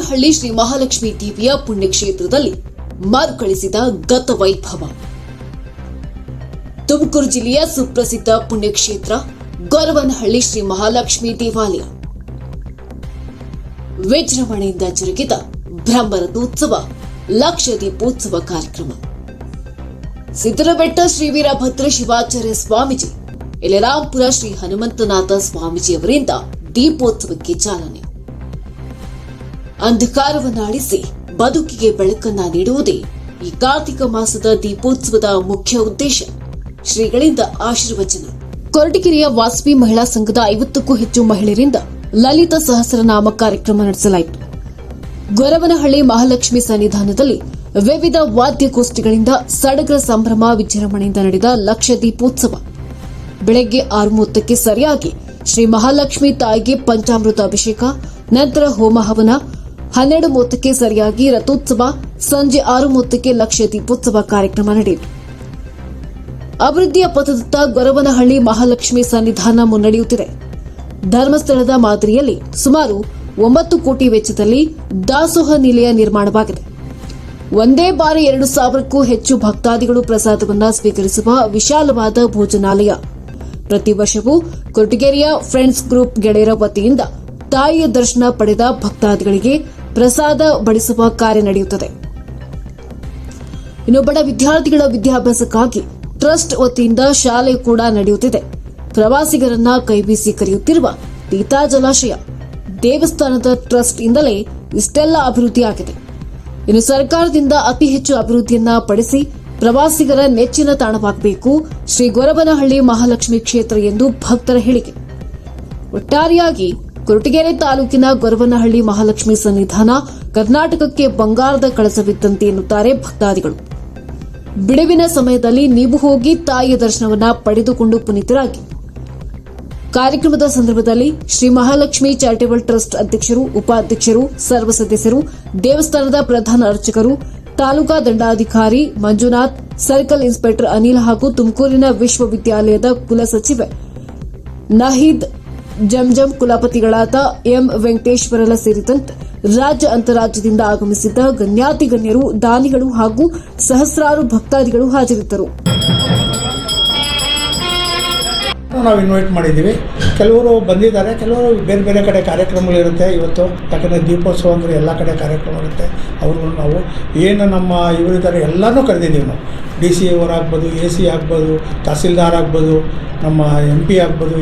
ಗೊರವನಹಳ್ಳಿ ಶ್ರೀ ಮಹಾಲಕ್ಷ್ಮಿ ದೇವಿಯ ಪುಣ್ಯಕ್ಷೇತ್ರದಲ್ಲಿ ಮರುಕಳಿಸಿದ ಗತವೈಭವ. ತುಮಕೂರು ಜಿಲ್ಲೆಯ ಸುಪ್ರಸಿದ್ಧ ಪುಣ್ಯಕ್ಷೇತ್ರ ಗೊರವನಹಳ್ಳಿ ಶ್ರೀ ಮಹಾಲಕ್ಷ್ಮಿ ದೇವಾಲಯ. ವಿಜೃಂಭಣೆಯಿಂದ ಜರುಗಿದ ಬ್ರಹ್ಮರಥೋತ್ಸವ, ಲಕ್ಷ ದೀಪೋತ್ಸವ ಕಾರ್ಯಕ್ರಮ. ಸಿದ್ದರಬೆಟ್ಟ ಶ್ರೀ ವೀರಭದ್ರ ಶಿವಾಚಾರ್ಯ ಸ್ವಾಮೀಜಿ, ಯಲರಾಂಪುರ ಶ್ರೀ ಹನುಮಂತನಾಥ ಸ್ವಾಮೀಜಿ ಅವರಿಂದ ದೀಪೋತ್ಸವಕ್ಕೆ ಚಾಲನೆ. ಅಂಧಕಾರವನ್ನಾಳಿಸಿ ಬದುಕಿಗೆ ಬೆಳಕನ್ನ ನೀಡುವುದೇ ಈ ಕಾರ್ತಿಕ ಮಾಸದ ದೀಪೋತ್ಸವದ ಮುಖ್ಯ ಉದ್ದೇಶ. ಶ್ರೀಗಳಿಂದ ಆಶೀರ್ವಚನ. ಕೊರಟಗೆರೆಯ ವಾಸವಿ ಮಹಿಳಾ ಸಂಘದ 50ಕ್ಕೂ ಹೆಚ್ಚು ಮಹಿಳೆಯರಿಂದ ಲಲಿತ ಸಹಸ್ರನಾಮ ಕಾರ್ಯಕ್ರಮ ನಡೆಸಲಾಯಿತು. ಗೊರವನಹಳ್ಳಿ ಮಹಾಲಕ್ಷ್ಮಿ ಸನ್ನಿಧಾನದಲ್ಲಿ ವಿವಿಧ ವಾದ್ಯಗೋಷ್ಠಿಗಳಿಂದ ಸಡಗರ ಸಂಭ್ರಮ ವಿಜೃಂಭಣೆಯಿಂದ ನಡೆದ ಲಕ್ಷ ದೀಪೋತ್ಸವ. ಬೆಳಗ್ಗೆ 6:30ಕ್ಕೆ ಸರಿಯಾಗಿ ಶ್ರೀ ಮಹಾಲಕ್ಷ್ಮಿ ತಾಯಿಗೆ ಪಂಚಾಮೃತ ಅಭಿಷೇಕ, ನಂತರ ಹೋಮ ಹವನ. 12:30ಕ್ಕೆ ಸರಿಯಾಗಿ ರಥೋತ್ಸವ, ಸಂಜೆ 6:30ಕ್ಕೆ ಲಕ್ಷ ದೀಪೋತ್ಸವ ಕಾರ್ಯಕ್ರಮ ನಡೆಯಿತು. ಅಭಿವೃದ್ಧಿಯ ಪಥದತ್ತ ಗೊರವನಹಳ್ಳಿ ಮಹಾಲಕ್ಷ್ಮಿ ಸನ್ನಿಧಾನ ಮುನ್ನಡೆಯುತ್ತಿದೆ. ಧರ್ಮಸ್ಥಳದ ಮಾದರಿಯಲ್ಲಿ ಸುಮಾರು 9 ಕೋಟಿ ವೆಚ್ಚದಲ್ಲಿ ದಾಸೋಹ ನಿಲಯ ನಿರ್ಮಾಣವಾಗಿದೆ. ಒಂದೇ ಬಾರಿ 2,000ಕ್ಕೂ ಹೆಚ್ಚು ಭಕ್ತಾದಿಗಳು ಪ್ರಸಾದವನ್ನು ಸ್ವೀಕರಿಸುವ ವಿಶಾಲವಾದ ಭೋಜನಾಲಯ. ಪ್ರತಿ ವರ್ಷವೂ ಕೊರಟಗೆರೆಯ ಫ್ರೆಂಡ್ಸ್ ಗ್ರೂಪ್ ಗೆಳೆಯರ ವತಿಯಿಂದ ತಾಯಿಯ ದರ್ಶನ ಪಡೆದ ಭಕ್ತಾದಿಗಳಿಗೆ ಪ್ರಸಾದ ಬಡಿಸುವ ಕಾರ್ಯ ನಡೆಯುತ್ತದೆ. ಇನ್ನು ಬಡ ವಿದ್ಯಾರ್ಥಿಗಳ ವಿದ್ಯಾಭ್ಯಾಸಕ್ಕಾಗಿ ಟ್ರಸ್ಟ್ ವತಿಯಿಂದ ಶಾಲೆ ಕೂಡ ನಡೆಯುತ್ತಿದೆ. ಪ್ರವಾಸಿಗರನ್ನ ಕೈಬೀಸಿ ಕರೆಯುತ್ತಿರುವ ತೀತಾ ಜಲಾಶಯ, ದೇವಸ್ಥಾನದ ಟ್ರಸ್ಟ್ ಇಂದಲೇ ಇಷ್ಟೆಲ್ಲ ಅಭಿವೃದ್ಧಿಯಾಗಿದೆ. ಇನ್ನು ಸರ್ಕಾರದಿಂದ ಅತಿ ಹೆಚ್ಚು ಅಭಿವೃದ್ಧಿಯನ್ನ ಪಡಿಸಿ ಪ್ರವಾಸಿಗರ ನೆಚ್ಚಿನ ತಾಣವಾಗಬೇಕು ಶ್ರೀ ಗೊರವನಹಳ್ಳಿ ಮಹಾಲಕ್ಷ್ಮಿ ಕ್ಷೇತ್ರ ಎಂದು ಭಕ್ತರ ಹೇಳಿಕೆ. ಒಟ್ಟಾರೆಯಾಗಿ ಕೊರಟಗೆರೆ ತಾಲೂಕಿನ ಗೊರವನಹಳ್ಳಿ ಮಹಾಲಕ್ಷ್ಮಿ ಸನ್ನಿಧಾನ ಕರ್ನಾಟಕಕ್ಕೆ ಬಂಗಾರದ ಕಳಸವಿದ್ದಂತೆ ಎನ್ನುತ್ತಾರೆ ಭಕ್ತಾದಿಗಳು. ಬಿಡುವಿನ ಸಮಯದಲ್ಲಿ ನೀವು ಹೋಗಿ ತಾಯಿಯ ದರ್ಶನವನ್ನ ಪಡೆದುಕೊಂಡು ಪುನೀತರಾಗಿ. ಕಾರ್ಯಕ್ರಮದ ಸಂದರ್ಭದಲ್ಲಿ ಶ್ರೀ ಮಹಾಲಕ್ಷ್ಮಿ ಚಾರಿಟೇಬಲ್ ಟ್ರಸ್ಟ್ ಅಧ್ಯಕ್ಷರು, ಉಪಾಧ್ಯಕ್ಷರು, ಸರ್ವ ಸದಸ್ಯರು, ದೇವಸ್ಥಾನದ ಪ್ರಧಾನ ಅರ್ಚಕರು, ತಾಲೂಕಾ ದಂಡಾಧಿಕಾರಿ ಮಂಜುನಾಥ್, ಸರ್ಕಲ್ ಇನ್ಸ್ಪೆಕ್ಟರ್ ಅನಿಲ್ ಹಾಗೂ ತುಮಕೂರಿನ ವಿಶ್ವವಿದ್ಯಾಲಯದ ಕುಲಸಚಿವೆ ನಹೀದ್ ಜಂಜಂ, ಕುಲಪತಿಗಳಾದ ಎಂ ವೆಂಕಟೇಶ್ವರಲ ಸೇರಿದಂತೆ ರಾಜ್ಯ ಅಂತರಾಜ್ಯದಿಂದ ಆಗಮಿಸಿದ್ದ ಗಣ್ಯಾತಿಗಣ್ಯರು, ದಾನಿಗಳು ಹಾಗೂ ಸಹಸ್ರಾರು ಭಕ್ತಾದಿಗಳು ಹಾಜರಿದ್ದರು. ನಾವು ಇನ್ವೈಟ್ ಮಾಡಿದ್ದೀವಿ. ಕೆಲವರು ಬಂದಿದ್ದಾರೆ, ಕೆಲವರು ಬೇರೆ ಬೇರೆ ಕಡೆ ಕಾರ್ಯಕ್ರಮಗಳಿರುತ್ತೆ. ಇವತ್ತು ಯಾಕಂದರೆ ದೀಪೋತ್ಸವ ಅಂದರೆ ಎಲ್ಲ ಕಡೆ ಕಾರ್ಯಕ್ರಮ ಇರುತ್ತೆ. ಅವ್ರಿಗೂ ನಾವು ಏನು ನಮ್ಮ ಇವರಿದ್ದಾರೆ ಎಲ್ಲನೂ ಕರೆದಿದ್ದೀವಿ. ನಾವು DC ಅವರಾಗ್ಬೋದು, AC ಆಗ್ಬೋದು, ತಹಸೀಲ್ದಾರ್ ಆಗ್ಬೋದು, ನಮ್ಮ MP ಆಗ್ಬೋದು,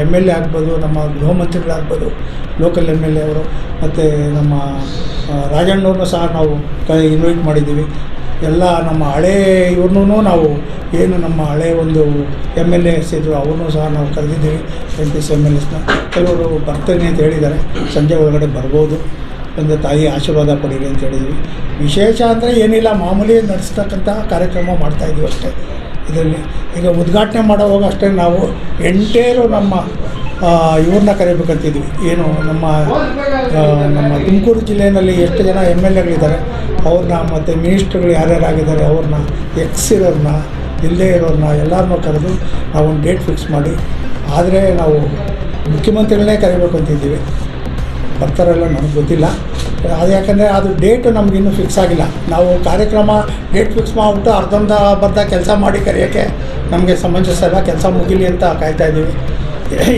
MLA ಆಗ್ಬೋದು, ನಮ್ಮ ಗೃಹ ಮಂತ್ರಿಗಳಾಗ್ಬೋದು, ಲೋಕಲ್ MLA ಅವರು, ಮತ್ತು ನಮ್ಮ ರಾಜಣ್ಣವ್ರನ್ನೂ ಸಹ ನಾವು ಇನ್ವೈಟ್ ಮಾಡಿದ್ದೀವಿ. ಎಲ್ಲ ನಮ್ಮ ಹಳೇ ಇವ್ರನ್ನೂ ನಾವು ಏನು ನಮ್ಮ ಹಳೆ ಒಂದು MLAs ಇದ್ದರು ಅವ್ರನ್ನೂ ಸಹ ನಾವು ಕರೆದಿದ್ದೀವಿ. MPs MLAsನ ಕೆಲವರು ಬರ್ತೇನೆ ಅಂತ ಹೇಳಿದ್ದಾರೆ. ಸಂಜೆ ಒಳಗಡೆ ಬರ್ಬೋದು, ಒಂದು ತಾಯಿ ಆಶೀರ್ವಾದ ಪಡೀರಿ ಅಂತ ಹೇಳಿದ್ವಿ. ವಿಶೇಷ ಅಂದರೆ ಏನಿಲ್ಲ, ಮಾಮೂಲಿ ನಡೆಸ್ತಕ್ಕಂಥ ಕಾರ್ಯಕ್ರಮ ಮಾಡ್ತಾಯಿದ್ದೀವಿ ಅಷ್ಟೇ. ಇದರಲ್ಲಿ ಈಗ ಉದ್ಘಾಟನೆ ಮಾಡೋವಾಗ ಅಷ್ಟೇ ನಾವು ಎಂಟೇರು ನಮ್ಮ ಇವ್ರನ್ನ ಕರಿಬೇಕಂತಿದ್ವಿ. ಏನು ನಮ್ಮ ತುಮಕೂರು ಜಿಲ್ಲೆಯಲ್ಲಿ ಎಷ್ಟು ಜನ MLAಗಳಿದ್ದಾರೆ ಅವ್ರನ್ನ, ಮತ್ತು ಮಿನಿಸ್ಟ್ರುಗಳು ಯಾರ್ಯಾರಾಗಿದ್ದಾರೆ ಅವ್ರನ್ನ, ಇರೋರನ್ನ, ಇಲ್ಲದೇ ಇರೋರನ್ನ ಎಲ್ಲರನ್ನೂ ಕರೆದು ನಾವು ಒಂದು ಡೇಟ್ ಫಿಕ್ಸ್ ಮಾಡಿ, ಆದರೆ ನಾವು ಮುಖ್ಯಮಂತ್ರಿಗಳನ್ನೇ ಕರಿಬೇಕು ಅಂತಿದ್ದೀವಿ. ಬರ್ತಾರಲ್ಲ ನನಗೆ ಗೊತ್ತಿಲ್ಲ. ಅದು ಯಾಕಂದರೆ ಅದು ಡೇಟು ನಮಗಿನ್ನೂ ಫಿಕ್ಸ್ ಆಗಿಲ್ಲ. ನಾವು ಕಾರ್ಯಕ್ರಮ ಡೇಟ್ ಫಿಕ್ಸ್ ಮಾಡಿಬಿಟ್ಟು ಅರ್ಧ ಕೆಲಸ ಮಾಡಿ ಕರೆಯೋಕ್ಕೆ ನಮಗೆ ಸಮಂಜಸ ಇಲ್ಲ. ಕೆಲಸ ಮುಗಿಲಿ ಅಂತ ಕಾಯ್ತಾಯಿದ್ದೀವಿ.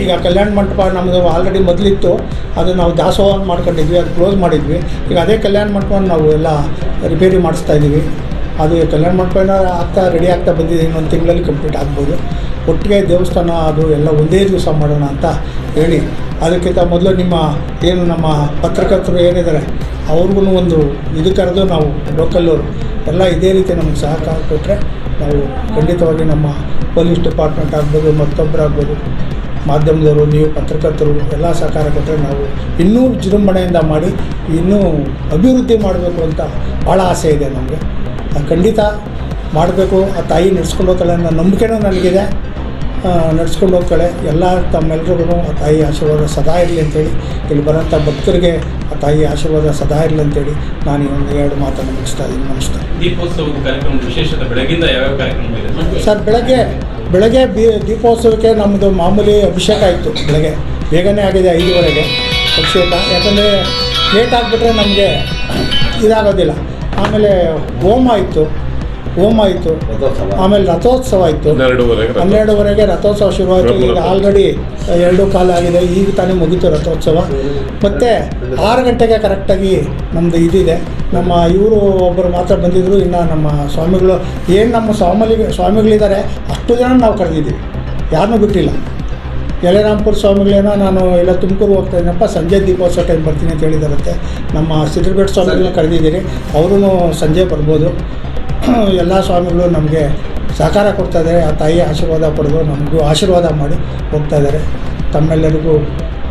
ಈಗ ಕಲ್ಯಾಣ ಮಂಟಪ ನಮ್ಮದು ಆಲ್ರೆಡಿ ಮೊದಲಿತ್ತು, ಅದು ನಾವು ದಾಸೋಹ ಮಾಡ್ಕೊಂಡಿದ್ವಿ, ಅದು ಕ್ಲೋಸ್ ಮಾಡಿದ್ವಿ. ಈಗ ಅದೇ ಕಲ್ಯಾಣ ಮಂಟಪವನ್ನು ನಾವು ಎಲ್ಲ ರಿಪೇರಿ ಮಾಡಿಸ್ತಾಯಿದ್ದೀವಿ. ಅದು ಕಲ್ಯಾಣ ಮಂಟಪನ ರೆಡಿ ಆಗ್ತಾ ಬಂದಿದೆ. ಇನ್ನೊಂದು ತಿಂಗಳಲ್ಲಿ ಕಂಪ್ಲೀಟ್ ಆಗ್ಬೋದು. ಒಟ್ಟಿಗೆ ದೇವಸ್ಥಾನ ಅದು ಎಲ್ಲ ಒಂದೇ ದಿವಸ ಮಾಡೋಣ ಅಂತ ಹೇಳಿ, ಅದಕ್ಕಿಂತ ಮೊದಲು ನಮ್ಮ ಪತ್ರಕರ್ತರು ಏನಿದ್ದಾರೆ ಅವ್ರಿಗೂ ಒಂದು ಇದು ಕರೆದು ನಾವು ಲೋಕಲ್ಲವರು ಎಲ್ಲ ಇದೇ ರೀತಿ ನಮಗೆ ಸಹಕಾರ ಕೊಟ್ಟರೆ ನಾವು ಖಂಡಿತವಾಗಿ ನಮ್ಮ ಪೊಲೀಸ್ ಡಿಪಾರ್ಟ್ಮೆಂಟ್ ಆಗ್ಬೋದು, ಮತ್ತೊಬ್ಬರಾಗ್ಬೋದು, ಮಾಧ್ಯಮದವರು, ನೀವು ಪತ್ರಕರ್ತರು ಎಲ್ಲ ಸಹಕಾರ ಕೊಟ್ಟರೆ ನಾವು ಇನ್ನೂ ವಿಜೃಂಭಣೆಯಿಂದ ಮಾಡಿ ಇನ್ನೂ ಅಭಿವೃದ್ಧಿ ಮಾಡಬೇಕು ಅಂತ ಭಾಳ ಆಸೆ ಇದೆ ನಮಗೆ. ಖಂಡಿತ ಮಾಡಬೇಕು. ಆ ತಾಯಿ ನಡೆಸ್ಕೊಂಡು ಹೋಗ್ತಾಳೆ ಅನ್ನೋ ನಂಬಿಕೆನೂ ನನಗಿದೆ. ನಡೆಸ್ಕೊಂಡು ಹೋಗ್ತಾಳೆ. ಎಲ್ಲ ತಮ್ಮೆಲ್ರಿಗೂ ಆ ತಾಯಿ ಆಶೀರ್ವಾದ ಸದಾ ಇರಲಿ ಅಂತೇಳಿ, ಇಲ್ಲಿ ಬರೋಂಥ ಭಕ್ತರಿಗೆ ಆ ತಾಯಿ ಆಶೀರ್ವಾದ ಸದಾ ಇರಲಿ ಅಂತೇಳಿ ನಾನು ಇನ್ನೊಂದು 2 ಮಾತನ್ನು ಮುಗಿಸ್ತಾ ಇದ್ದೀನಿ. ನಮಸ್ಕಾರ. ದೀಪೋತ್ಸವದ ಕಾರ್ಯಕ್ರಮ ವಿಶೇಷತೆ ಬೆಳಗಿಂದ ಯಾವ್ಯಾವ ಕಾರ್ಯಕ್ರಮ ಇದೆ ಸರ್? ಬೆಳಗ್ಗೆ ದೀಪೋತ್ಸವಕ್ಕೆ ನಮ್ಮದು ಮಾಮೂಲಿ ಅಭಿಷೇಕ ಇತ್ತು. ಬೆಳಗ್ಗೆ ಬೇಗನೆ ಆಗಿದೆ, 5:15ಗೆ ಅಭಿಷೇಕ. ಯಾಕಂದರೆ ಲೇಟ್ ಆಗಿಬಿಟ್ರೆ ನಮಗೆ ಇದಾಗೋದಿಲ್ಲ. ಆಮೇಲೆ ಹೋಮ ಇತ್ತು, ಆಮೇಲೆ ರಥೋತ್ಸವ ಇತ್ತು. 12:30ಗೆ ರಥೋತ್ಸವ ಶುರುವಾಯಿತು. ಈಗ ಆಲ್ರೆಡಿ 2:15 ಆಗಿದೆ, ಈಗ ತಾನೇ ಮುಗೀತು ರಥೋತ್ಸವ. ಮತ್ತು 6 ಗಂಟೆಗೆ ಕರೆಕ್ಟಾಗಿ ನಮ್ಮದು ಇದಿದೆ. ನಮ್ಮ ಇವರು ಒಬ್ಬರು ಮಾತ್ರ ಬಂದಿದ್ದರು. ಇನ್ನು ನಮ್ಮ ಸ್ವಾಮಿಗಳು ಏನು ನಮ್ಮ ಸ್ವಾಮಿಗಳಿದ್ದಾರೆ ಅಷ್ಟು ಜನ ನಾವು ಕರೆದಿದ್ದೀವಿ, ಯಾರನ್ನೂ ಬಿಟ್ಟಿಲ್ಲ. ಯಲೆರಾಂಪುರ ಸ್ವಾಮಿಗಳೇನೋ ನಾನು ಎಲ್ಲ ತುಮಕೂರು ಹೋಗ್ತಾ ಇದ್ದೀನಪ್ಪ, ಸಂಜೆ ದೀಪೋತ್ಸವ ಟೈಮ್ ಬರ್ತೀನಿ ಅಂತ ಹೇಳಿದಾರಂತೆ. ನಮ್ಮ ಸಿದ್ಧರಬೇಡ ಸ್ವಾಮಿಗಳನ್ನ ಕರೆದಿದ್ದೀರಿ, ಅವರೂ ಸಂಜೆ ಬರ್ಬೋದು. ಎಲ್ಲ ಸ್ವಾಮಿಗಳು ನಮಗೆ ಸಹಕಾರ ಕೊಡ್ತಾಯಿದ್ದಾರೆ. ಆ ತಾಯಿ ಆಶೀರ್ವಾದ ಪಡೆದು ನಮಗೂ ಆಶೀರ್ವಾದ ಮಾಡಿ ಹೋಗ್ತಾಯಿದ್ದಾರೆ. ತಮ್ಮೆಲ್ಲರಿಗೂ,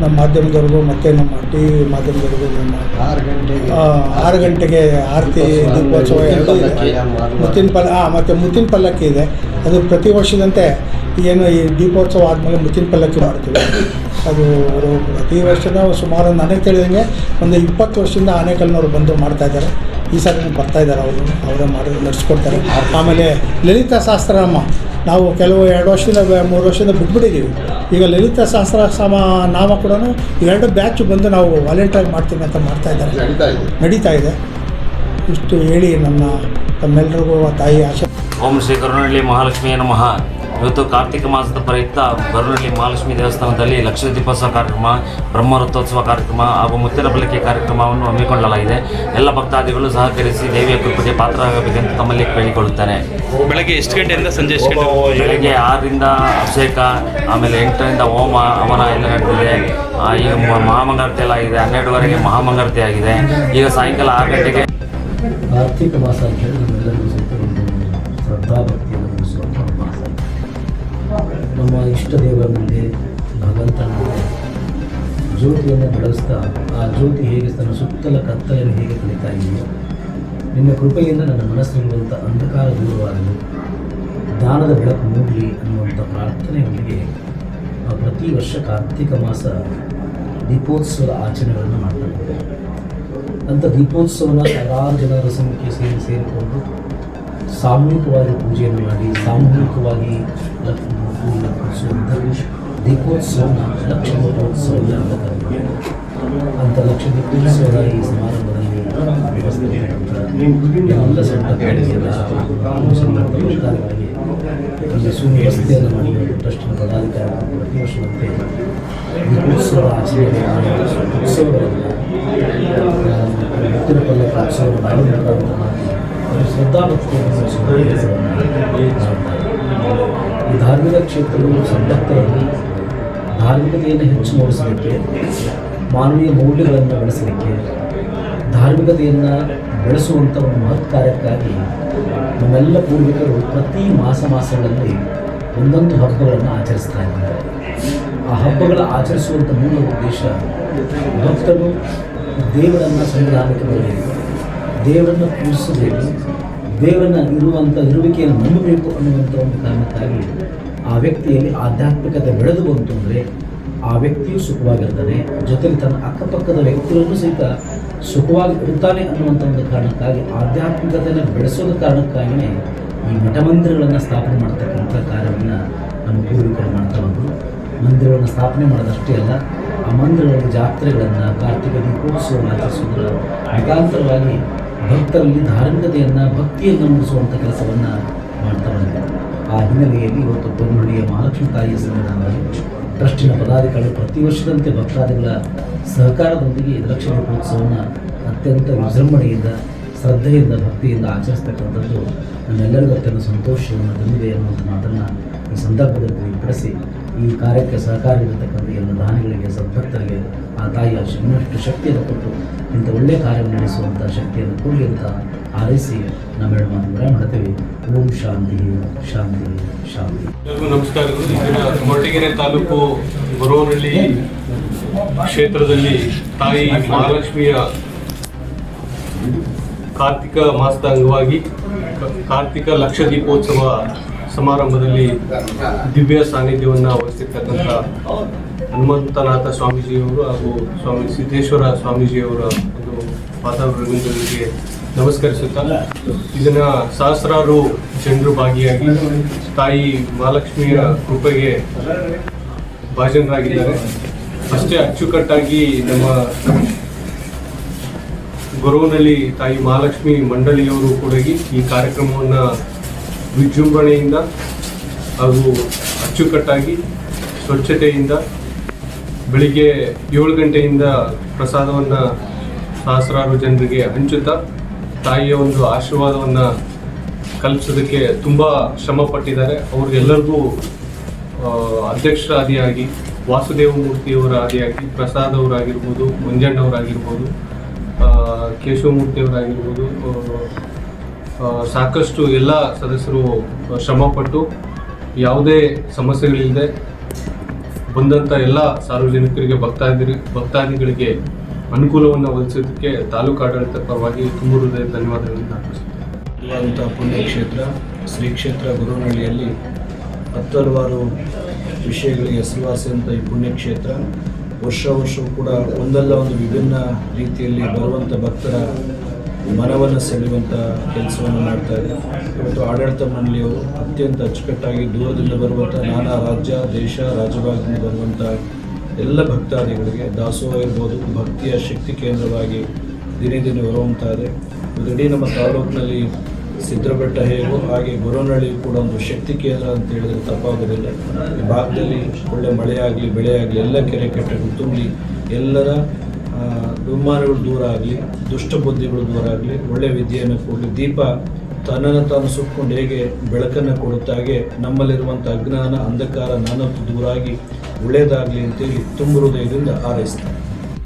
ನಮ್ಮ ಮಾಧ್ಯಮದವ್ರಿಗೂ ಮತ್ತು ನಮ್ಮ ಟಿ ವಿ ಮಾಧ್ಯಮದವ್ರಿಗೂ ನಮ್ಮ 6 ಗಂಟೆಗೆ ಆರತಿ ದೀಪೋತ್ಸವ ಎರಡೂ ಇದೆ. ಮತ್ತು ಮುತ್ತಿನ ಪಲ್ಲಕ್ಕಿ ಇದೆ. ಅದು ಪ್ರತಿ ವರ್ಷದಂತೆ ಏನು ಈ ದೀಪೋತ್ಸವ ಆದಮೇಲೆ ಮುತ್ತಿನ ಪಲ್ಲಕ್ಕಿ ಮಾಡ್ತೀವಿ. ಅದು ಪ್ರತಿ ವರ್ಷದ ಸುಮಾರು ನನಗೆ ತಿಳಿದಂಗೆ ಒಂದು 20 ವರ್ಷದಿಂದ ಆನೇಕಲ್ನವ್ರು ಬಂದು ಮಾಡ್ತಾಯಿದ್ದಾರೆ. ಈ ಸಾರಿ ಬರ್ತಾಯಿದ್ದಾರೆ, ಅವರೇ ಮಾಡಿ ನಡೆಸ್ಕೊಡ್ತಾರೆ. ಆಮೇಲೆ ಲಲಿತಾ ಸಹಸ್ರನಾಮ ನಾವು ಕೆಲವು 2 ವರ್ಷದಿಂದ 3 ವರ್ಷದಿಂದ ಬಿಟ್ಬಿಟ್ಟಿದ್ದೀವಿ. ಈಗ ಲಲಿತಾ ಸಹಸ್ರನಾಮ ನಾಮ ಕೂಡ 2 ಬ್ಯಾಚ್ ಬಂದು ನಾವು ವಾಲೆಂಟಿಯರ್ ಮಾಡ್ತೀವಿ ಅಂತ ನಡೀತಾ ಇದೆ. ಇಷ್ಟು ಹೇಳಿ ನನ್ನ ತಮ್ಮೆಲ್ಲರಿಗೂ ತಾಯಿ ಆಶೆ. ಓಂ ಶ್ರೀ ಕರುಣಹಳ್ಳಿ ಮಹಾಲಕ್ಷ್ಮಿಯ ನಮಃ. ಇವತ್ತು ಕಾರ್ತಿಕ ಮಾಸದ ಪ್ರಯುಕ್ತ ಕರುಣಹಳ್ಳಿ ಮಹಾಲಕ್ಷ್ಮಿ ದೇವಸ್ಥಾನದಲ್ಲಿ ಲಕ್ಷ ದೀಪೋತ್ಸವ ಕಾರ್ಯಕ್ರಮ, ಬ್ರಹ್ಮ ರಥೋತ್ಸವ ಕಾರ್ಯಕ್ರಮ ಹಾಗೂ ಮುತ್ತಿನ ಪಲ್ಲಕ್ಕಿ ಕಾರ್ಯಕ್ರಮವನ್ನು ಹಮ್ಮಿಕೊಳ್ಳಲಾಗಿದೆ. ಎಲ್ಲ ಭಕ್ತಾದಿಗಳು ಸಹಕರಿಸಿ ದೇವಿಯ ಕೃಪೆಗೆ ಪಾತ್ರರಾಗಬೇಕೆಂದು ತಮ್ಮಲ್ಲಿ ಕೇಳಿಕೊಳ್ಳುತ್ತೇನೆ. ಬೆಳಗ್ಗೆ ಎಷ್ಟು ಗಂಟೆಯಿಂದ ಸಂಜೆ ಎಷ್ಟು ಗಂಟೆ? ಬೆಳಗ್ಗೆ 6ರಿಂದ ಅಭಿಷೇಕ, ಆಮೇಲೆ 8ರಿಂದ ಹೋಮ ಹವನ ಎಲ್ಲ ನಡೆದಿದೆ. ಈಗ ಮಹಾಮಂಗಳಾರತಿ ಎಲ್ಲ ಆಗಿದೆ. 12:30ಗೆ ಮಹಾಮಂಗಳಾರತಿ ಆಗಿದೆ. ಈಗ ಸಾಯಂಕಾಲ 6 ಗಂಟೆಗೆ ಕಾರ್ತಿಕ ಮಾಸ ಅಂತ ಹೇಳಿ ನಮ್ಮೆಲ್ಲರಿಗೂ ಸಹಿತ ಒಂದು ಶ್ರದ್ಧಾಭಕ್ತಿಯನ್ನು ಮೂಡಿಸುವಂಥ ಮಾಸ. ನಮ್ಮ ಇಷ್ಟ ದೇವರ ಮುಂದೆ, ಭಗವಂತನ ಮುಂದೆ ಜ್ಯೋತಿಯನ್ನು ಬೆಳೆಸ್ತಾ ಆ ಜ್ಯೋತಿ ಹೇಗೆ ತನ್ನ ಸುತ್ತಲ ಕತ್ತಲೆಯನ್ನು ಹೇಗೆ ಕಳೀತಾ ಇದೆಯೋ, ನಿನ್ನ ಕೃಪೆಯಿಂದ ನನ್ನ ಮನಸ್ಸಿರುವಂಥ ಅಂಧಕಾರ ದೂರವಾಗಲು, ದಾನದ ಬೆಳಕು ಮೂಡಲಿ ಅನ್ನುವಂಥ ಪ್ರಾರ್ಥನೆಗಳಿಗೆ ಪ್ರತಿ ವರ್ಷ ಕಾರ್ತಿಕ ಮಾಸ ದೀಪೋತ್ಸವದ ಆಚರಣೆಗಳನ್ನು ಮಾಡ್ತಾರೆ. ಅಂಥ ದೀಪೋತ್ಸವನ ಸಾವಿರಾರು ಜನರ ಸಂಖ್ಯೆ ಸೇರಿಕೊಂಡು ಸಾಮೂಹಿಕವಾಗಿ ಪೂಜೆಯನ್ನು ಮಾಡಿ ಸಾಮೂಹಿಕವಾಗಿ ದೀಪೋತ್ಸವನ ಲಕ್ಷ ದೀಪೋತ್ಸವ ಅಂತ ಕರೀತಾರೆ. ಅಂಥ ಲಕ್ಷ ದೀಪೋತ್ಸವದ ಈ ಸಮಾರಂಭದಲ್ಲಿ ವ್ಯವಸ್ಥೆ ಎಲ್ಲ ಸಣ್ಣ ಕಾರ್ಯಗಳಿಗೆ ಒಂದು ಸುವ್ಯವಸ್ಥೆಯನ್ನು ಮಾಡಿ ಟ್ರಸ್ಟಿನ ಪದಾಧಿಕಾರಿಗಳು ಪ್ರತಿ ವರ್ಷದಂತೆ ದೀಪೋತ್ಸವ ಆಚರಣೆ ಉತ್ಸವಗಳನ್ನು ಮುತ್ತಿನ ಪಲ್ಲಕ್ಕಿ ಉತ್ಸವವನ್ನು ಮಾಡಿ ಶ್ರದ್ಧಾಭಕ್ತಿಯನ್ನು ಈ ಧಾರ್ಮಿಕ ಕ್ಷೇತ್ರಗಳು ಸದ್ಭಕ್ತರಲ್ಲಿ ಧಾರ್ಮಿಕತೆಯನ್ನು ಹೆಚ್ಚು ಮೂಡಿಸಲಿಕ್ಕೆ, ಮಾನವೀಯ ಮೌಲ್ಯಗಳನ್ನು ಬೆಳೆಸಲಿಕ್ಕೆ, ಧಾರ್ಮಿಕತೆಯನ್ನು ಬೆಳೆಸುವಂಥ ಒಂದು ಮಹತ್ ಕಾರ್ಯಕ್ಕಾಗಿ ನಮ್ಮೆಲ್ಲ ಪೂರ್ವಿಕರು ಪ್ರತಿ ಮಾಸಗಳಲ್ಲಿ ಒಂದೊಂದು ಹಬ್ಬಗಳನ್ನು ಆಚರಿಸ್ತಾ ಇದ್ದಾರೆ. ಆ ಹಬ್ಬಗಳ ಆಚರಿಸುವಂಥ ಮೂಲ ಉದ್ದೇಶ ಭಕ್ತರು ದೇವರನ್ನು ಸಂವಿಧಾನಕ್ಕೆ ಬರಬೇಕು, ದೇವರನ್ನು ಪೂಜಿಸಬೇಕು, ದೇವರನ್ನು ಇರುವಿಕೆಯನ್ನು ನಂಬಬೇಕು ಅನ್ನುವಂಥ ಒಂದು ಕಾರಣಕ್ಕಾಗಿ ಆ ವ್ಯಕ್ತಿಯಲ್ಲಿ ಆಧ್ಯಾತ್ಮಿಕತೆ ಬೆಳೆದು ಬಂತು ಅಂದರೆ ಆ ವ್ಯಕ್ತಿಯು ಸುಖವಾಗಿರ್ತಾನೆ, ಜೊತೆಗೆ ತನ್ನ ಅಕ್ಕಪಕ್ಕದ ವ್ಯಕ್ತಿಗಳನ್ನು ಸಹಿತ ಸುಖವಾಗಿ ಇರ್ತಾನೆ ಅನ್ನುವಂಥ ಒಂದು ಕಾರಣಕ್ಕಾಗಿ ಆಧ್ಯಾತ್ಮಿಕತೆಯನ್ನು ಬೆಳೆಸೋದ ಕಾರಣಕ್ಕಾಗಿಯೇ ಈ ಮಠಮಂದಿರಗಳನ್ನು ಸ್ಥಾಪನೆ ಮಾಡ್ತಕ್ಕಂಥ ಕಾರ್ಯವನ್ನು ನಮ್ಮ ಪೂರ್ವಿಕರು ಮಾಡ್ತಾ ಬಂದರು. ಮಂದಿರಗಳನ್ನು ಸ್ಥಾಪನೆ ಮಾಡೋದಷ್ಟೇ ಅಲ್ಲ, ಆ ಮಂದಿರಗಳಲ್ಲಿ ಜಾತ್ರೆಗಳನ್ನು, ಕಾರ್ತಿಕ ದೀಪೋತ್ಸವವನ್ನು ಆಚರಿಸುವುದರ ಮುಖಾಂತರವಾಗಿ ಭಕ್ತರಲ್ಲಿ ಧಾರ್ಮಿಕತೆಯನ್ನು, ಭಕ್ತಿಯನ್ನು ಮೂಡಿಸುವಂಥ ಕೆಲಸವನ್ನು ಮಾಡ್ತಾ ಬಂದಿದ್ದಾರೆ. ಆ ಹಿನ್ನೆಲೆಯಲ್ಲಿ ಇವತ್ತು ಕರುಣಹಳ್ಳಿಯ ಮಹಾಲಕ್ಷ್ಮಿ ತಾಯಿಯ ಸನ್ನಿಧಾನದಲ್ಲಿ ಟ್ರಸ್ಟಿನ ಪದಾಧಿಕಾರಿಗಳು ಪ್ರತಿ ವರ್ಷದಂತೆ ಭಕ್ತಾದಿಗಳ ಸಹಕಾರದೊಂದಿಗೆ ಲಕ್ಷ ದೀಪೋತ್ಸವವನ್ನು ಅತ್ಯಂತ ವಿಜೃಂಭಣೆಯಿಂದ, ಶ್ರದ್ಧೆಯಿಂದ, ಭಕ್ತಿಯಿಂದ ಆಚರಿಸ್ತಕ್ಕಂಥದ್ದು ನಮ್ಮೆಲ್ಲರಿಗೂ ಅತ್ಯಂತ ಸಂತೋಷವನ್ನು ತಂದಿದೆ ಅನ್ನುವಂಥ ಮಾತನ್ನು ಈ ಸಂದರ್ಭದಲ್ಲಿ ತಿಳಿಪಡಿಸಿ ಈ ಕಾರ್ಯಕ್ಕೆ ಸಹಕಾರಿಯಾಗಿರ್ತಕ್ಕಂಥ ಎಲ್ಲ ದಾನಿಗಳಿಗೆ, ಸದ್ಭಕ್ತರಿಗೆ ಆ ತಾಯಿಯ ಇನ್ನಷ್ಟು ಶಕ್ತಿಯನ್ನು ಕೊಟ್ಟು ಇಂಥ ಒಳ್ಳೆಯ ಕಾರ್ಯವನ್ನು ನಡೆಸುವಂಥ ಶಕ್ತಿಯನ್ನು ಕೊಡಲಿ ಅಂತ ಆರೈಸಿ ನಾವೆರಡು ಮಾತು ವಿರಾಮ ಮಾಡ್ತೇವೆ. ಓಂ ಶಾಂತಿ ಶಾಂತಿ ಶಾಂತಿ. ಎಲ್ಲರಿಗೂ ನಮಸ್ಕಾರಗಳು. ಇದೀಗ ಕೊರಟಗೆರೆ ತಾಲೂಕು ಗೊರವನಹಳ್ಳಿ ಕ್ಷೇತ್ರದಲ್ಲಿ ತಾಯಿ ಮಹಾಲಕ್ಷ್ಮಿಯ ಕಾರ್ತಿಕ ಮಾಸದ ಅಂಗವಾಗಿ ಕಾರ್ತಿಕ ಲಕ್ಷ ದೀಪೋತ್ಸವ ಸಮಾರಂಭದಲ್ಲಿ ದಿವ್ಯ ಸಾನ್ನಿಧ್ಯವನ್ನು ವಹಿಸಿರ್ತಕ್ಕಂಥ ಹನುಮಂತನಾಥ ಸ್ವಾಮೀಜಿಯವರು ಹಾಗೂ ಸ್ವಾಮಿ ಸಿದ್ದೇಶ್ವರ ಸ್ವಾಮೀಜಿಯವರ ಒಂದು ಪಾದಾರವಿಂದಗಳಿಗೆ ನಮಸ್ಕರಿಸುತ್ತಾ ಇದನ್ನು ಸಹಸ್ರಾರು ಜನರು ಭಾಗಿಯಾಗಿ ತಾಯಿ ಮಹಾಲಕ್ಷ್ಮಿಯ ಕೃಪೆಗೆ ಭಾಜನರಾಗಿದ್ದಾರೆ. ಅಷ್ಟೇ ಅಚ್ಚುಕಟ್ಟಾಗಿ ನಮ್ಮ ಗೊರವನಹಳ್ಳಿ ತಾಯಿ ಮಹಾಲಕ್ಷ್ಮಿ ಮಂಡಳಿಯವರು ಕೂಡ ಈ ಕಾರ್ಯಕ್ರಮವನ್ನು ವಿಜೃಂಭಣೆಯಿಂದ ಹಾಗೂ ಅಚ್ಚುಕಟ್ಟಾಗಿ ಸ್ವಚ್ಛತೆಯಿಂದ ಬೆಳಿಗ್ಗೆ 7 ಗಂಟೆಯಿಂದ ಪ್ರಸಾದವನ್ನು ಸಹಸ್ರಾರು ಜನರಿಗೆ ಹಂಚುತ್ತಾ ತಾಯಿಯ ಒಂದು ಆಶೀರ್ವಾದವನ್ನು ಕಲ್ಪಿಸೋದಕ್ಕೆ ತುಂಬ ಶ್ರಮ ಪಟ್ಟಿದ್ದಾರೆ. ಅವ್ರಿಗೆಲ್ಲರಿಗೂ ಅಧ್ಯಕ್ಷರ ಆದಿಯಾಗಿ ವಾಸುದೇವ ಮೂರ್ತಿಯವರ ಆದಿಯಾಗಿ ಪ್ರಸಾದ್ ಅವರಾಗಿರ್ಬೋದು, ಮಂಜಣ್ಣವರಾಗಿರ್ಬೋದು, ಕೇಶವಮೂರ್ತಿಯವರಾಗಿರ್ಬೋದು, ಸಾಕಷ್ಟು ಎಲ್ಲ ಸದಸ್ಯರು ಶ್ರಮಪಟ್ಟು ಯಾವುದೇ ಸಮಸ್ಯೆಗಳಿಲ್ಲದೆ ಬಂದಂಥ ಎಲ್ಲ ಸಾರ್ವಜನಿಕರಿಗೆ ಭಕ್ತಾದಿಗಳಿಗೆ ಅನುಕೂಲವನ್ನು ಒದಗಿಸೋದಕ್ಕೆ ತಾಲೂಕು ಆಡಳಿತ ಪರವಾಗಿ ತುಂಬ ಹೃದಯದ ಧನ್ಯವಾದಗಳನ್ನು ಅರ್ಪಿಸುತ್ತೇನೆ. ಇರುವಂಥ ಪುಣ್ಯಕ್ಷೇತ್ರ ಶ್ರೀ ಕ್ಷೇತ್ರ ಗೊರವನಹಳ್ಳಿಯಲ್ಲಿ ಹಲವಾರು ವಿಷಯಗಳಿಗೆ ಹೆಸರುವಾಸಿಯಂಥ ಈ ಪುಣ್ಯಕ್ಷೇತ್ರ ವರ್ಷವೂ ಕೂಡ ಒಂದಲ್ಲ ಒಂದು ವಿಭಿನ್ನ ರೀತಿಯಲ್ಲಿ ಬರುವಂಥ ಭಕ್ತರ ಮನವನ್ನು ಸೆಳೆಯುವಂಥ ಕೆಲಸವನ್ನು ಮಾಡ್ತಾ ಇದೆ. ಇವತ್ತು ಆಡಳಿತ ಮಂಡಳಿಯವರು ಅತ್ಯಂತ ಅಚ್ಚುಕಟ್ಟಾಗಿ ದೂರದಿಂದ ಬರುವಂಥ ನಾನಾ ರಾಜ್ಯ ದೇಶ ರಾಜ್ಯಭಾಗದಿಂದ ಬರುವಂಥ ಎಲ್ಲ ಭಕ್ತಾದಿಗಳಿಗೆ ದಾಸೋಹ ಇರ್ಬೋದು ಭಕ್ತಿಯ ಶಕ್ತಿ ಕೇಂದ್ರವಾಗಿ ದಿನೇ ದಿನೇ ಹೊರಹೊಮ್ತಾ ಇದೆ. ಇಡೀ ನಮ್ಮ ತಾಲೂಕಿನಲ್ಲಿ ಸಿದ್ರಬೆಟ್ಟ ಹೇಗೋ ಹಾಗೆ ಗೊರವನಹಳ್ಳಿ ಕೂಡ ಒಂದು ಶಕ್ತಿ ಕೇಂದ್ರ ಅಂತ ಹೇಳಿದ್ರೆ ತಪ್ಪಾಗೋದಿಲ್ಲ. ಈ ಭಾಗದಲ್ಲಿ ಒಳ್ಳೆ ಮಳೆಯಾಗಲಿ ಬೆಳೆಯಾಗಲಿ ಎಲ್ಲ ಕೆರೆ ಕಟ್ಟೆಗಳು ತುಂಬಿ ಎಲ್ಲರ ದುಮ್ಮಾನಗಳು ದೂರ ಆಗಲಿ, ದುಷ್ಟಬುದ್ಧಿಗಳು ದೂರ ಆಗಲಿ, ಒಳ್ಳೆಯ ವಿದ್ಯೆಯನ್ನು ಕೊಡಲಿ. ದೀಪ ತನ್ನನ್ನು ತಾನು ಸುಟ್ಕೊಂಡು ಹೇಗೆ ಬೆಳಕನ್ನು ಕೊಡುತ್ತೆ ಹಾಗೆ ನಮ್ಮಲ್ಲಿರುವಂಥ ಅಜ್ಞಾನ ಅಂಧಕಾರ ನಾನತ್ತು ದೂರ ಆಗಿ ಒಳ್ಳೆಯದಾಗಲಿ ಅಂತೇಳಿ ತುಂಬ ಹೃದಯದಿಂದ ಹಾರೈಸ್ತಾರೆ.